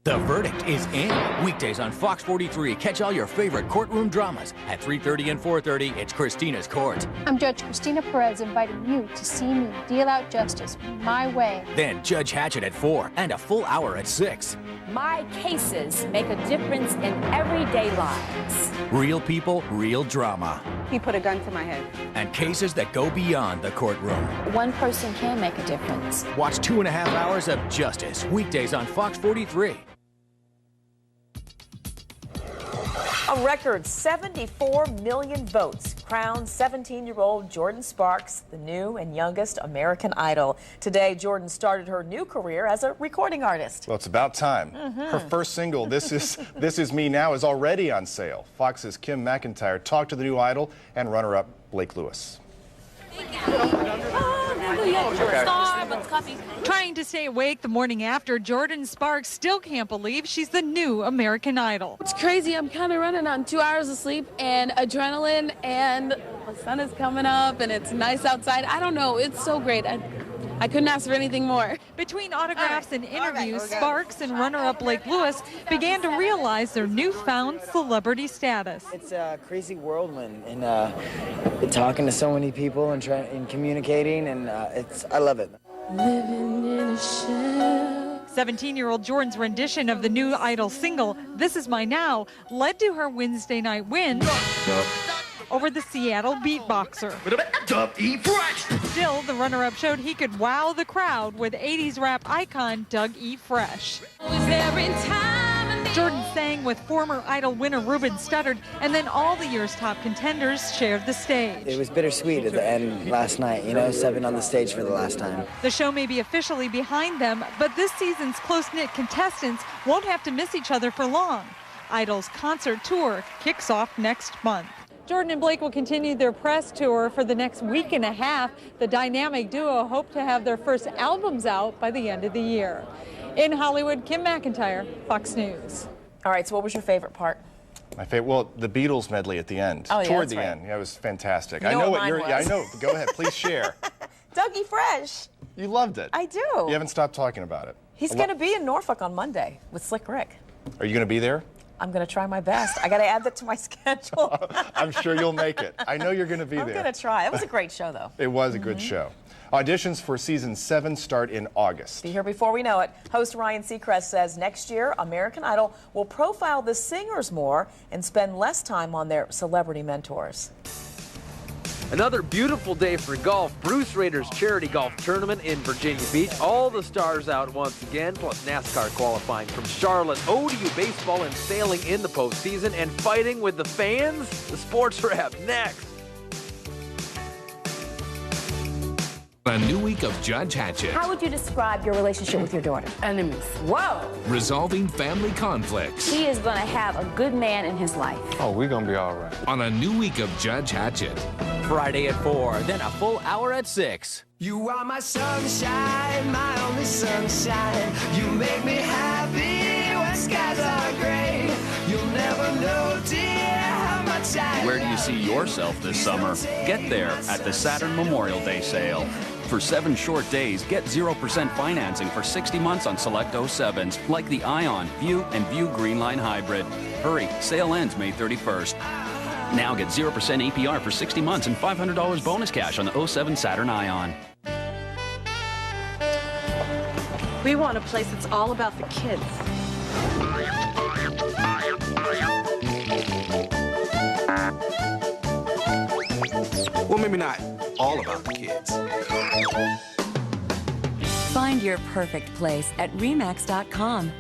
The verdict is in. Weekdays on Fox 43. Catch all your favorite courtroom dramas. At 3:30 and 4:30, it's Christina's Court. I'm Judge Christina Perez inviting you to see me deal out justice my way. Then Judge Hatchett at 4 and a full hour at 6. My cases make a difference in everyday lives. Real people, real drama. He put a gun to my head. And cases that go beyond the courtroom. One person can make a difference. Watch 2.5 hours of justice. Weekdays on Fox 43. A record 74 million votes crowned 17-year-old Jordan Sparks the new and youngest American Idol. Today, Jordan started her new career as a recording artist. Well, it's about time. Her first single, This Is Me Now, is already on sale. Fox's Kim McIntyre talked to the new Idol and runner-up Blake Lewis. Trying to stay awake the morning after, Jordan Sparks still can't believe she's the new American Idol. It's crazy. I'm kind of running on 2 hours of sleep and adrenaline, and the sun is coming up and it's nice outside. I don't know. It's so great. I couldn't ask for anything more. Between autographs and interviews, Sparks and runner-up Blake Lewis began to realize their newfound celebrity status. It's a crazy whirlwind, and talking to so many people and communicating, and I love it. Living in a shell. 17-year-old Jordan's rendition of the new Idol single, This Is My Now, led to her Wednesday night win over the Seattle beatboxer. Still, the runner-up showed he could wow the crowd with 80s rap icon Doug E. Fresh. Jordan sang with former Idol winner Ruben Studdard, and then all the year's top contenders shared the stage. It was bittersweet at the end last night, stepping on the stage for the last time. The show may be officially behind them, but this season's close-knit contestants won't have to miss each other for long. Idol's concert tour kicks off next month. Jordan and Blake will continue their press tour for the next week and a half. The dynamic duo hope to have their first albums out by the end of the year. In Hollywood, Kim McIntyre, Fox News. All right, so what was your favorite part? My favorite, well, the Beatles medley at the end. Oh, yeah, Toward the right. end. Yeah, it was fantastic. You know I know what what you're. mine Yeah, I was. know. Go ahead, please share. Dougie Fresh. You loved it. I do. You haven't stopped talking about it. He's going to be in Norfolk on Monday with Slick Rick. Are you going to be there? I'm going to try my best. I got to add that to my schedule. I'm sure you'll make it. I know you're going to be I'm there. going to try. It was a great show, though. It was a good show. Auditions for season 7 start in August. Be here before we know it. Host Ryan Seacrest says next year, American Idol will profile the singers more and spend less time on their celebrity mentors. Another beautiful day for golf. Bruce Rader's charity golf tournament in Virginia Beach. All the stars out once again, plus NASCAR qualifying from Charlotte. ODU baseball and sailing in the postseason and fighting with the fans. The Sports Wrap next. A new week of Judge Hatchet. How would you describe your relationship with your daughter? Enemies. Whoa! Resolving family conflicts. He is going to have a good man in his life. Oh, we're going to be all right. On a new week of Judge Hatchet. Friday at 4, then a full hour at 6. You are my sunshine, my only sunshine. You make me happy when skies are gray. You'll never know, dear, how much I Where do you see yourself this summer? Get there at the Saturn Memorial Day sale. For 7 short days, get 0% financing for 60 months on select 07s, like the Ion, View, and View Greenline Hybrid. Hurry, sale ends May 31st. Now get 0% APR for 60 months and $500 bonus cash on the 07 Saturn Ion. We want a place that's all about the kids. Well, maybe not all about the kids. Find your perfect place at RE/MAX.com.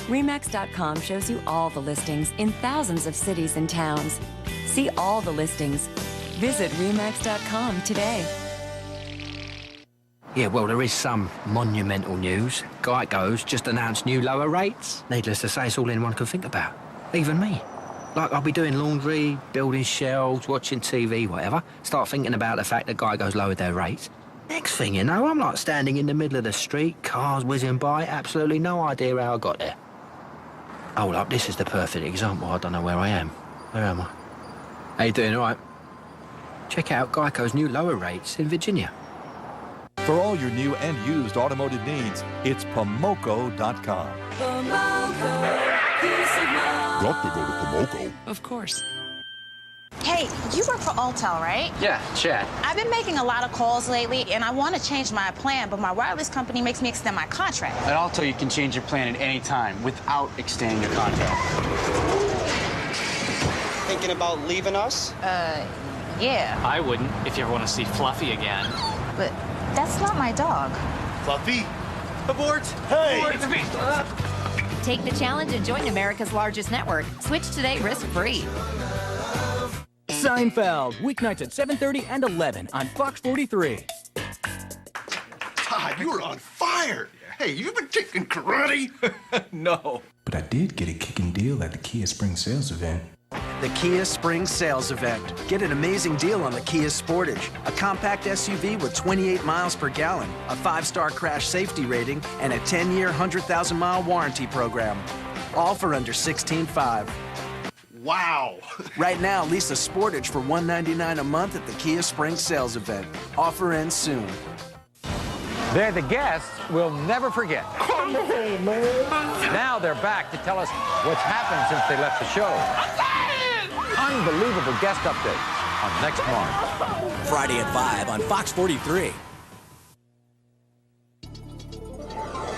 RE/MAX.com shows you all the listings in thousands of cities and towns. See all the listings. Visit RE/MAX.com today. Yeah, well, there is some monumental news. Geico's just announced new lower rates. Needless to say, it's all anyone can think about. Even me. Like, I'll be doing laundry, building shelves, watching TV, whatever. Start thinking about the fact that Geico's lowered their rates. Next thing you know, I'm like standing in the middle of the street, cars whizzing by, absolutely no idea how I got there. Hold up, this is the perfect example. I don't know where I am. Where am I? How you doing, all right? Check out Geico's new lower rates in Virginia. For all your new and used automotive needs, it's Pomoco.com. Got to go to Pomoco. Of course. Hey, you work for Alltel, right? Yeah, Chad. I've been making a lot of calls lately, and I want to change my plan, but my wireless company makes me extend my contract. At Alltel, you can change your plan at any time without extending your contract. Thinking about leaving us? Yeah. I wouldn't if you ever want to see Fluffy again. But that's not my dog. Fluffy? Abort! Hey! Abort, it's me! Take the challenge and join America's largest network. Switch today risk-free. Seinfeld, weeknights at 7:30 and 11 on Fox 43. Todd, you're on fire. Hey, you been taking karate? No. But I did get a kicking deal at the Kia Spring Sales event. The Kia Spring Sales Event. Get an amazing deal on the Kia Sportage, a compact SUV with 28 miles per gallon, a 5-star crash safety rating, and a 10-year, 100,000-mile warranty program. All for under $16,500. Wow. Right now, lease a Sportage for $199 a month at the Kia Spring Sales Event. Offer ends soon. They're the guests we'll never forget. Come on, man. Now they're back to tell us what's happened since they left the show. Unbelievable guest updates on next March. Friday at 5 on Fox 43.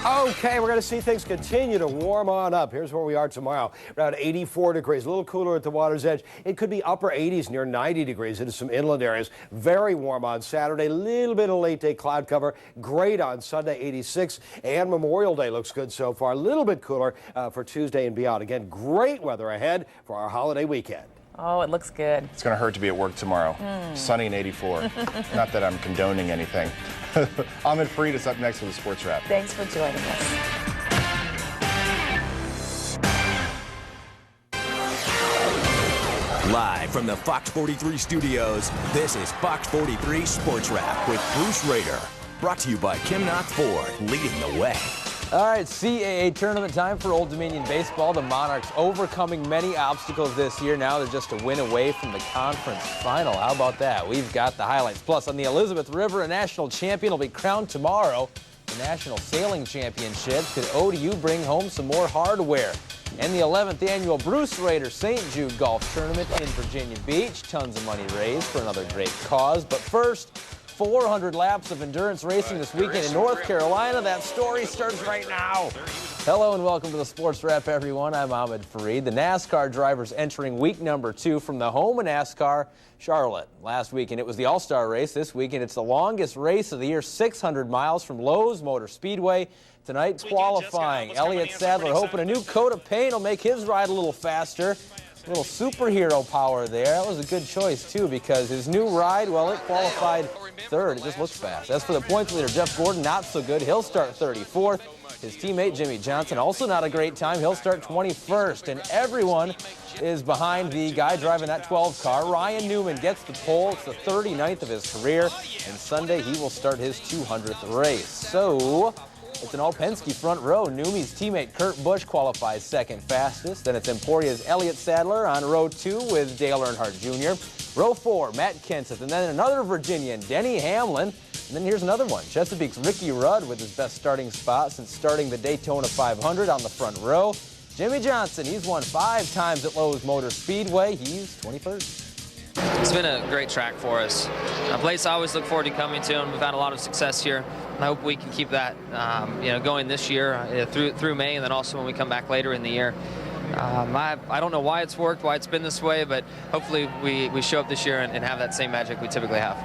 Okay, we're going to see things continue to warm on up. Here's where we are tomorrow. Around 84 degrees, a little cooler at the water's edge. It could be upper 80s, near 90 degrees into some inland areas. Very warm on Saturday. A little bit of late day cloud cover. Great on Sunday, 86. And Memorial Day looks good so far. A little bit cooler for Tuesday and beyond. Again, great weather ahead for our holiday weekend. Oh, it looks good. It's going to hurt to be at work tomorrow. Sunny and 84. Not that I'm condoning anything. Ahmed Fareed is up next with the Sports Wrap. Thanks for joining us. Live from the Fox 43 studios, this is Fox 43 Sports Wrap with Bruce Rader. Brought to you by Kim Knott Ford, leading the way. All right, CAA tournament time for Old Dominion baseball. The Monarchs overcoming many obstacles this year. Now they're just a win away from the conference final. How about that? We've got the highlights. Plus, on the Elizabeth River, a national champion will be crowned tomorrow. The National Sailing Championships. Could ODU bring home some more hardware? And the 11th annual Bruce Rader St. Jude Golf Tournament in Virginia Beach. Tons of money raised for another great cause. But first, 400 laps of endurance racing this weekend in North Carolina. That story starts right now. Hello and welcome to the Sports Wrap, everyone. I'm Ahmed Fareed. The NASCAR drivers entering week number 2 from the home of NASCAR, Charlotte. Last weekend it was the All-Star race. This weekend it's the longest race of the year, 600 miles from Lowe's Motor Speedway. Tonight qualifying. Elliott Sadler hoping a new coat of paint will make his ride a little faster. A little superhero power there. That was a good choice, too, because his new ride, well, it qualified third. It just looks fast. As for the points leader, Jeff Gordon, not so good. He'll start 34th. His teammate, Jimmy Johnson, also not a great time. He'll start 21st. And everyone is behind the guy driving that 12 car. Ryan Newman gets the pole. It's the 39th of his career. And Sunday, he will start his 200th race. So it's an all-Penske front row. Newman's teammate Kurt Busch qualifies second fastest. Then it's Emporia's Elliott Sadler on row 2 with Dale Earnhardt Jr. Row 4, Matt Kenseth. And then another Virginian, Denny Hamlin. And then here's another one, Chesapeake's Ricky Rudd with his best starting spot since starting the Daytona 500 on the front row. Jimmy Johnson, he's won 5 times at Lowe's Motor Speedway. He's 21st. It's been a great track for us. A place I always look forward to coming to, and we've had a lot of success here. And I hope we can keep that, going this year through May, and then also when we come back later in the year. I don't know why it's worked, why it's been this way, but hopefully we show up this year and have that same magic we typically have.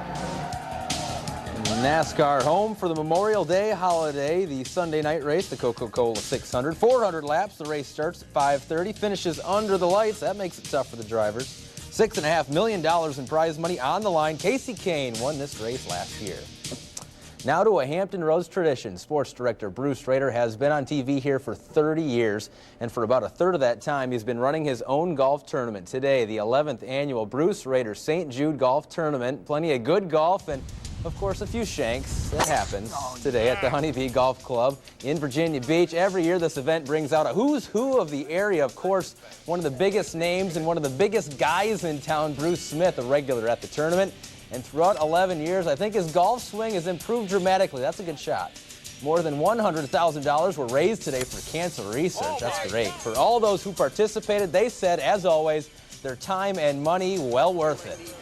NASCAR home for the Memorial Day holiday, the Sunday night race, the Coca-Cola 600. 400 laps. The race starts at 5:30, finishes under the lights. That makes it tough for the drivers. $6.5 million in prize money on the line. Casey Kane won this race last year. Now to a Hampton Roads tradition. Sports director Bruce Rader has been on TV here for 30 years, and for about a third of that time, he's been running his own golf tournament. Today, the 11th annual Bruce Rader St. Jude Golf Tournament. Plenty of good golf and, of course, a few shanks. That happens today at the Honeybee Golf Club in Virginia Beach. Every year this event brings out a who's who of the area. Of course, one of the biggest names and one of the biggest guys in town, Bruce Smith, a regular at the tournament. And throughout 11 years, I think his golf swing has improved dramatically. That's a good shot. More than $100,000 were raised today for cancer research. That's great. For all those who participated, they said, as always, their time and money well worth it.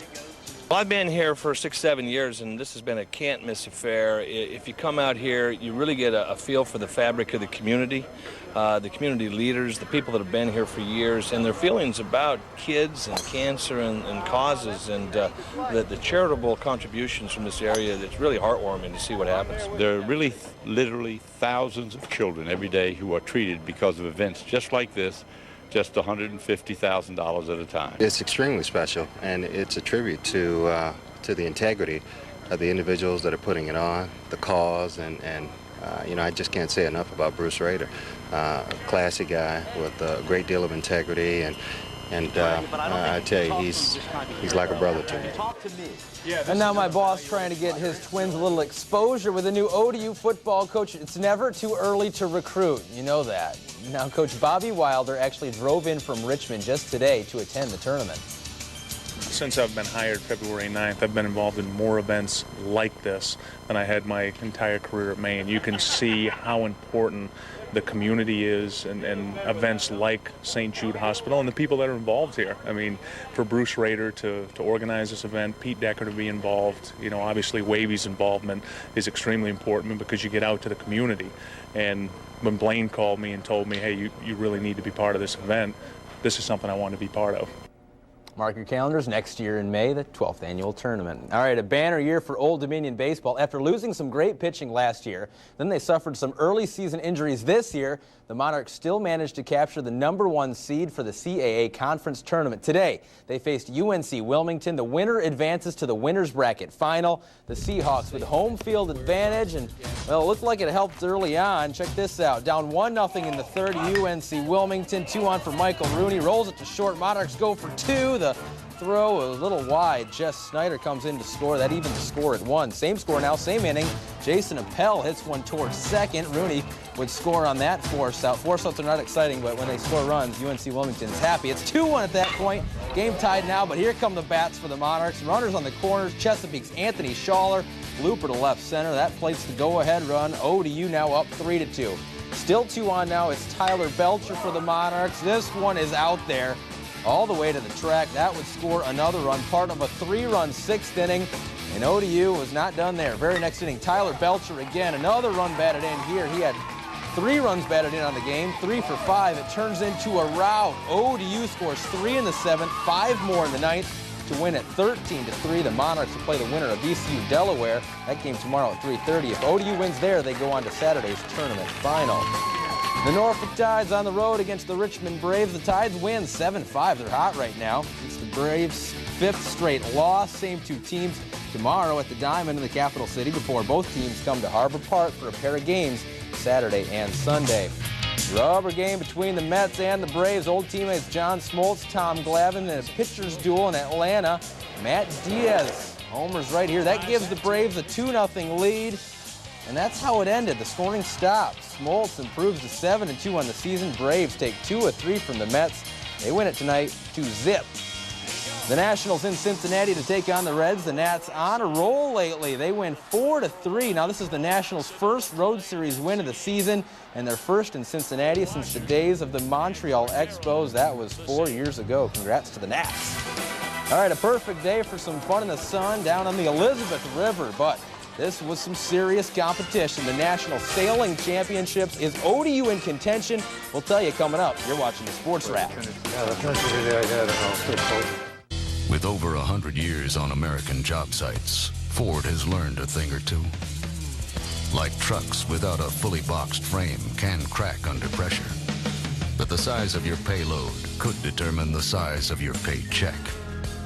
Well, I've been here for 6-7 years, and this has been a can't-miss affair. If you come out here, you really get a feel for the fabric of the community leaders, the people that have been here for years, and their feelings about kids and cancer and causes, and the charitable contributions from this area. It's really heartwarming to see what happens. There are really, literally thousands of children every day who are treated because of events just like this. Just $150,000 at a time. It's extremely special, and it's a tribute to the integrity of the individuals that are putting it on, the cause, and I just can't say enough about Bruce Rader. A classy guy with a great deal of integrity, and I tell you, he's like a brother to me. And now my boss trying to get his twins a little exposure with a new ODU football coach. It's never too early to recruit. You know that. Now, Coach Bobby Wilder actually drove in from Richmond just today to attend the tournament. Since I've been hired February 9th, I've been involved in more events like this than I had my entire career at Maine. You can see how important the community is and events like St. Jude Hospital and the people that are involved here. I mean, for Bruce Rader to organize this event, Pete Decker to be involved, you know, obviously Wavy's involvement is extremely important because you get out to the community. And when Blaine called me and told me, hey, you really need to be part of this event, this is something I want to be part of. Mark your calendars, next year in May, the 12th annual tournament. All right, a banner year for Old Dominion baseball. After losing some great pitching last year, then they suffered some early season injuries this year. The Monarchs still managed to capture the #1 seed for the CAA Conference Tournament. Today, they faced UNC Wilmington. The winner advances to the winner's bracket final. The Seahawks with home field advantage, and, well, it looked like it helped early on. Check this out. Down 1-0 in the third, UNC Wilmington. 2 on for Michael Rooney. Rolls it to short. Monarchs go for 2. The throw a little wide. Jess Snyder comes in to score. That evens the score at 1. Same score now, same inning. Jason Appel hits one towards second. Rooney would score on that force out. Force outs are not exciting, but when they score runs, UNC Wilmington's happy. It's 2-1 at that point. Game tied now, but here come the bats for the Monarchs. Runners on the corners. Chesapeake's Anthony Schaller. Looper to left center. That plates the go-ahead run. ODU now up 3-2. Still 2 on now. It's Tyler Belcher for the Monarchs. This one is out there all the way to the track. That would score another run, part of a 3-run 6th inning, and ODU was not done there. Very next inning, Tyler Belcher again, another run batted in here. He had 3 runs batted in on the game, 3 for 5. It turns into a rout. ODU scores 3 in the 7th, 5 more in the 9th to win at 13-3. The Monarchs will play the winner of VCU Delaware. That game tomorrow at 3:30. If ODU wins there, they go on to Saturday's tournament final. The Norfolk Tides on the road against the Richmond Braves. The Tides win 7-5. They're hot right now. It's the Braves' 5th straight loss. Same 2 teams tomorrow at the Diamond in the capital city before both teams come to Harbor Park for a pair of games Saturday and Sunday. Rubber game between the Mets and the Braves. Old teammates John Smoltz, Tom Glavine, and a pitcher's duel in Atlanta. Matt Diaz homers right here. That gives the Braves a 2-0 lead. And that's how it ended. The scoring stops. Smoltz improves to 7-2 on the season. Braves take 2 of 3 from the Mets. They win it tonight 2-0. The Nationals in Cincinnati to take on the Reds. The Nats on a roll lately. They win 4-3. Now this is the Nationals' first road series win of the season and their first in Cincinnati since the days of the Montreal Expos. That was 4 years ago. Congrats to the Nats. All right, a perfect day for some fun in the sun down on the Elizabeth River, but this was some serious competition. The National Sailing Championships. Is ODU in contention? We'll tell you coming up. You're watching the Sports Wrap. With over 100 years on American job sites, Ford has learned a thing or two. Like trucks without a fully boxed frame can crack under pressure. But the size of your payload could determine the size of your paycheck.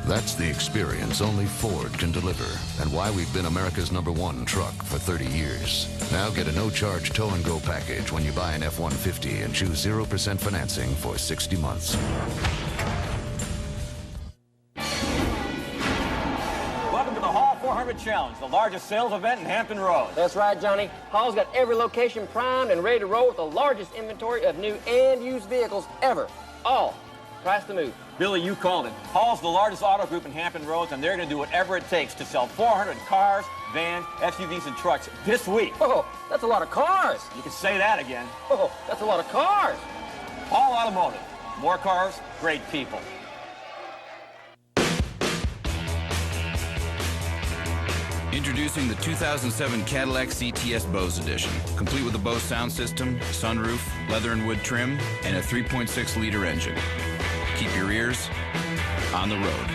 That's the experience only Ford can deliver, and why we've been America's #1 truck for 30 years. Now get a no-charge tow-and-go package when you buy an F-150 and choose 0% financing for 60 months. Welcome to the Hall 400 Challenge, the largest sales event in Hampton Roads. That's right, Johnny. Hall's got every location primed and ready to roll with the largest inventory of new and used vehicles ever. All price to move. Billy, you called it. Hall's the largest auto group in Hampton Roads, and they're going to do whatever it takes to sell 400 cars, vans, SUVs, and trucks this week. Oh, that's a lot of cars. You can say that again. Oh, that's a lot of cars. Hall Automotive. More cars, great people. Introducing the 2007 Cadillac CTS Bose Edition, complete with a Bose sound system, sunroof, leather and wood trim, and a 3.6-liter engine. Keep your ears on the road.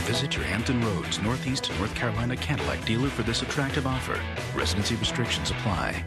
Visit your Hampton Roads, Northeast North Carolina Cadillac dealer for this attractive offer. Residency restrictions apply.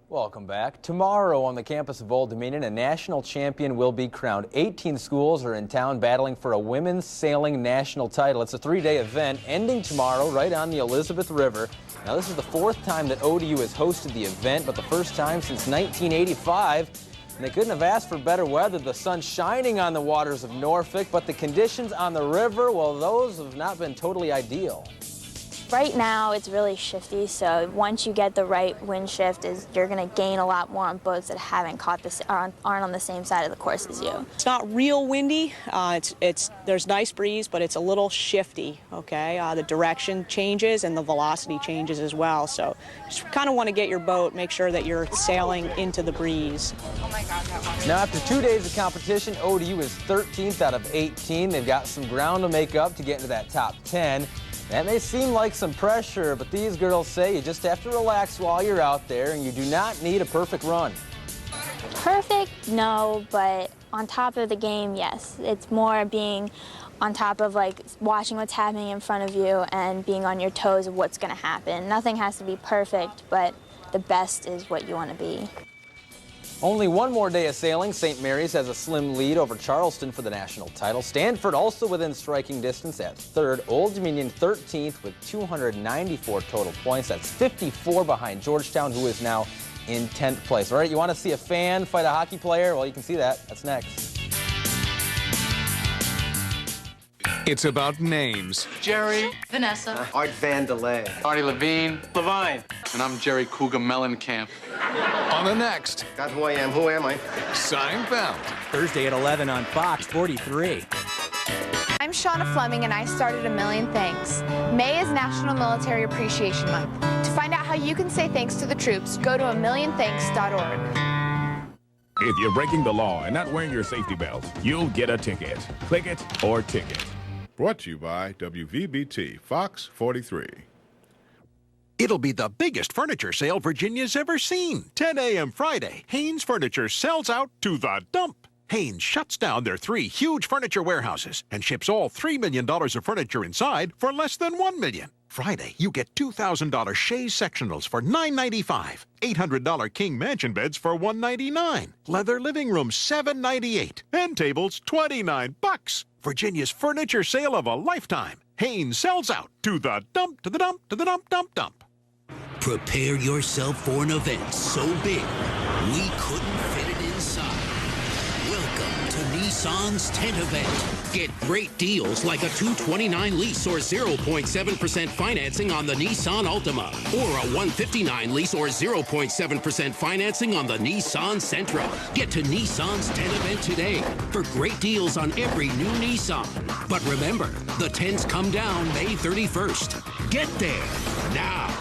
Welcome back. Tomorrow on the campus of Old Dominion, a national champion will be crowned. 18 schools are in town battling for a women's sailing national title. It's a 3-day event ending tomorrow right on the Elizabeth River. Now, this is the 4th time that ODU has hosted the event, but the first time since 1985. And they couldn't have asked for better weather. The sun's shining on the waters of Norfolk, but the conditions on the river, well, those have not been totally ideal. Right now, it's really shifty, so once you get the right wind shift, you're going to gain a lot more on boats that haven't caught this, aren't on the same side of the course as you. It's not real windy. There's nice breeze, but it's a little shifty, okay? The direction changes and the velocity changes as well, so just kind of want to get your boat, make sure that you're sailing into the breeze. Oh my God, that one. Now, after 2 days of competition, ODU is 13th out of 18. They've got some ground to make up to get into that top 10. That may seem like some pressure, but these girls say you just have to relax while you're out there, and you do not need a perfect run. Perfect? No, but on top of the game, yes. It's more being on top of like watching what's happening in front of you and being on your toes of what's going to happen. Nothing has to be perfect, but the best is what you want to be. Only one more day of sailing. St. Mary's has a slim lead over Charleston for the national title. Stanford also within striking distance at third. Old Dominion 13th with 294 total points. That's 54 behind Georgetown, who is now in 10th place. All right, you want to see a fan fight a hockey player? Well, you can see that. That's next. It's about names. Jerry. Vanessa. Art Vandelay. Artie Levine. Levine. And I'm Jerry Cougar Mellencamp. On the next. Got who I am. Who am I? Seinfeld. Thursday at 11 on Fox 43. I'm Shauna Fleming, and I started A Million Thanks. May is National Military Appreciation Month. To find out how you can say thanks to the troops, go to amillionthanks.org. If you're breaking the law and not wearing your safety belt, you'll get a ticket. Click it or ticket. Brought to you by WVBT, Fox 43. It'll be the biggest furniture sale Virginia's ever seen. 10 a.m. Friday, Haynes Furniture sells out to the dump. Haynes shuts down their 3 huge furniture warehouses and ships all $3 million of furniture inside for less than $1 million. Friday, you get $2,000 chaise sectionals for $995, $800 king mansion beds for $199, leather living rooms $798, end tables $29. Virginia's furniture sale of a lifetime. Haynes sells out to the dump, to the dump, to the dump, dump, dump. Prepare yourself for an event so big we couldn't fit it inside. Welcome to Nissan's tent event. Get great deals like a 229 lease or 0.7% financing on the Nissan Altima, or a 159 lease or 0.7% financing on the Nissan Sentra. Get to Nissan's tent event today for great deals on every new Nissan. But remember, the tents come down May 31st. Get there now.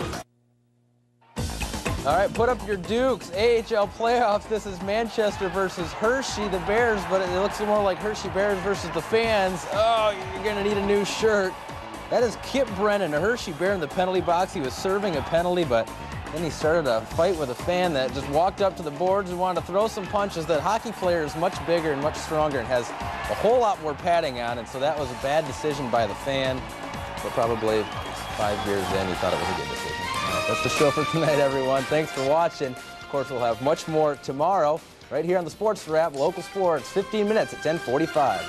All right, put up your Dukes. AHL playoffs. This is Manchester versus Hershey, the Bears, but it looks more like Hershey Bears versus the fans. Oh, you're going to need a new shirt. That is Kip Brennan, a Hershey Bear in the penalty box. He was serving a penalty, but then he started a fight with a fan that just walked up to the boards and wanted to throw some punches. That hockey player is much bigger and much stronger and has a whole lot more padding on, and so that was a bad decision by the fan, but probably 5 years in, he thought it was a good decision. That's the show for tonight, everyone. Thanks for watching. Of course, we'll have much more tomorrow right here on the Sports Wrap, local sports, 15 minutes at 10:45.